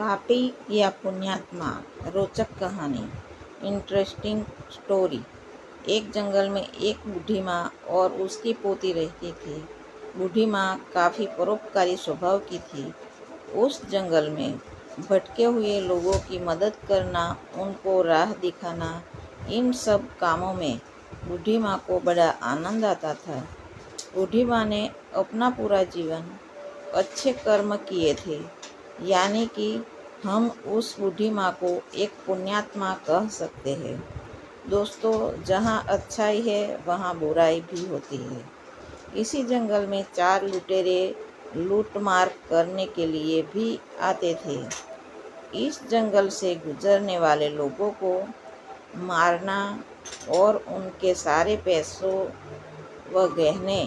पापी या पुण्यात्मा। रोचक कहानी। Interesting story. एक जंगल में एक बूढ़ी माँ और उसकी पोती रहती थी। बूढ़ी माँ काफ़ी परोपकारी स्वभाव की थी। उस जंगल में भटके हुए लोगों की मदद करना, उनको राह दिखाना, इन सब कामों में बूढ़ी माँ को बड़ा आनंद आता था। बूढ़ी माँ ने अपना पूरा जीवन अच्छे कर्म किए थे, यानी कि हम उस बूढ़ी माँ को एक पुण्यात्मा कह सकते हैं। दोस्तों, जहाँ अच्छाई है वहाँ बुराई भी होती है। इसी जंगल में 4 लुटेरे लूटमार करने के लिए भी आते थे। इस जंगल से गुजरने वाले लोगों को मारना और उनके सारे पैसों व गहने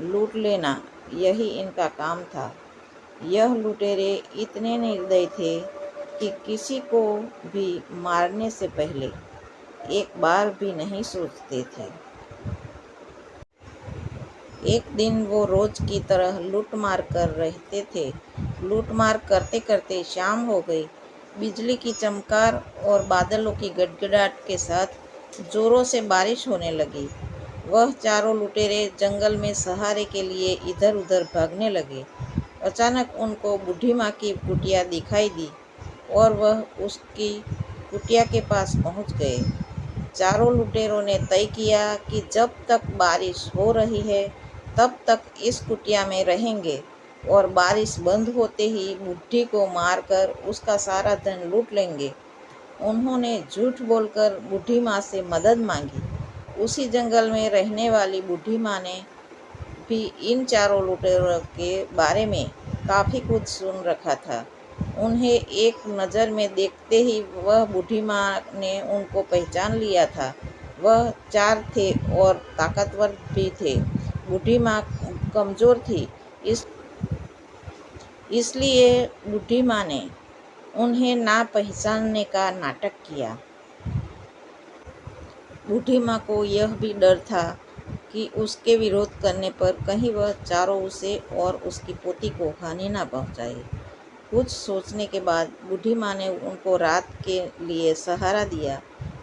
लूट लेना, यही इनका काम था। यह लुटेरे इतने निर्दयी थे कि किसी को भी मारने से पहले एक बार भी नहीं सोचते थे। एक दिन वो रोज की तरह लूटमार कर रहे थे। लूटमार करते करते शाम हो गई। बिजली की चमकार और बादलों की गड़गड़ाहट के साथ जोरों से बारिश होने लगी। वह चारों लुटेरे जंगल में सहारे के लिए इधर उधर भागने लगे। अचानक उनको बूढ़ी माँ की कुटिया दिखाई दी और वह उसकी कुटिया के पास पहुँच गए। चारों लुटेरों ने तय किया कि जब तक बारिश हो रही है तब तक इस कुटिया में रहेंगे और बारिश बंद होते ही बूढ़ी को मारकर उसका सारा धन लूट लेंगे। उन्होंने झूठ बोलकर बूढ़ी माँ से मदद मांगी। उसी जंगल में रहने वाली बूढ़ी माँ ने भी इन चारों लुटेरों के बारे में काफ़ी कुछ सुन रखा था। उन्हें एक नज़र में देखते ही वह बूढ़ी माँ ने उनको पहचान लिया था। वह 4 थे और ताकतवर भी थे। बूढ़ी माँ कमज़ोर थी, इसलिए बूढ़ी माँ ने उन्हें ना पहचानने का नाटक किया। बूढ़ी माँ को यह भी डर था कि उसके विरोध करने पर कहीं वह चारों उसे और उसकी पोती को हानि ना पहुँचाए। कुछ सोचने के बाद बूढ़ी माँ ने उनको रात के लिए सहारा दिया।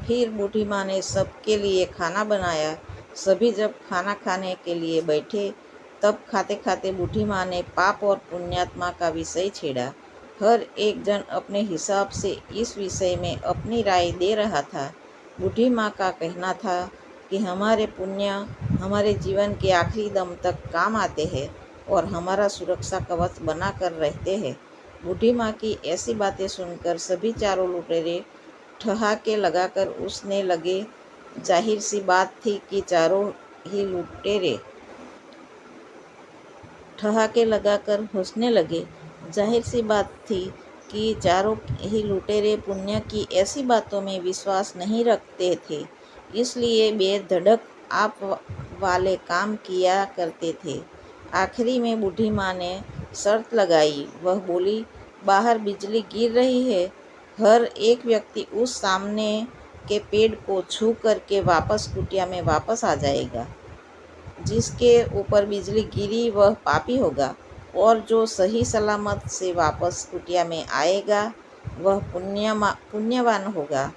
फिर बूढ़ी माँ ने सबके लिए खाना बनाया। सभी जब खाना खाने के लिए बैठे तब खाते खाते बूढ़ी माँ ने पाप और पुण्यात्मा का विषय छेड़ा। हर एक जन अपने हिसाब से इस विषय में अपनी राय दे रहा था। बूढ़ी माँ का कहना था कि हमारे पुण्य हमारे जीवन के आखिरी दम तक काम आते हैं और हमारा सुरक्षा कवच बना कर रहते हैं। बूढ़ी माँ की ऐसी बातें सुनकर सभी चारों लुटेरे ठहाके लगाकर उसने लगे। जाहिर सी बात थी कि चारों ही लुटेरे ठहाके लगाकर हंसने लगे। जाहिर सी बात थी कि चारों ही लुटेरे पुण्य की ऐसी बातों में विश्वास नहीं रखते थे, इसलिए बेधड़क आप वाले काम किया करते थे। आखिरी में बूढ़ी माँ ने शर्त लगाई। वह बोली, बाहर बिजली गिर रही है। हर एक व्यक्ति उस सामने के पेड़ को छू करके वापस कुटिया में वापस आ जाएगा। जिसके ऊपर बिजली गिरी वह पापी होगा और जो सही सलामत से वापस कुटिया में आएगा वह पुण्यवान होगा।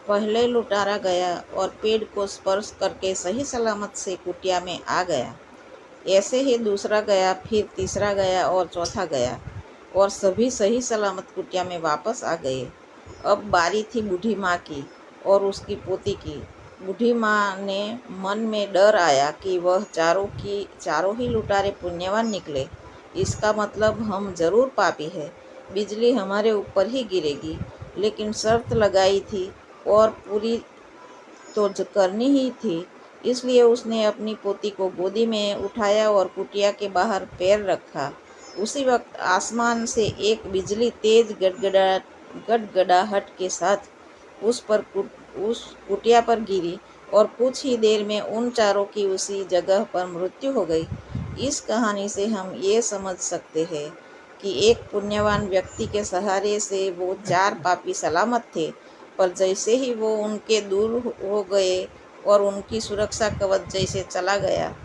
पहले लुटारा गया और पेड़ को स्पर्श करके सही सलामत से कुटिया में आ गया। ऐसे ही दूसरा गया, फिर तीसरा गया और चौथा गया और सभी सही सलामत कुटिया में वापस आ गए। अब बारी थी बूढ़ी माँ की और उसकी पोती की। बूढ़ी माँ ने मन में डर आया कि वह चारों ही लुटारे पुण्यवान निकले। इसका मतलब हम जरूर पापी है। बिजली हमारे ऊपर ही गिरेगी। लेकिन शर्त लगाई थी और पूरी तो करनी ही थी, इसलिए उसने अपनी पोती को गोदी में उठाया और कुटिया के बाहर पैर रखा। उसी वक्त आसमान से एक बिजली तेज गड़गड़ाहट के साथ उस कुटिया पर गिरी और कुछ ही देर में उन चारों की उसी जगह पर मृत्यु हो गई। इस कहानी से हम ये समझ सकते हैं कि एक पुण्यवान व्यक्ति के सहारे से वो 4 पापी सलामत थे, पर जैसे ही वो उनके दूर हो गए और उनकी सुरक्षा कवच जैसे चला गया,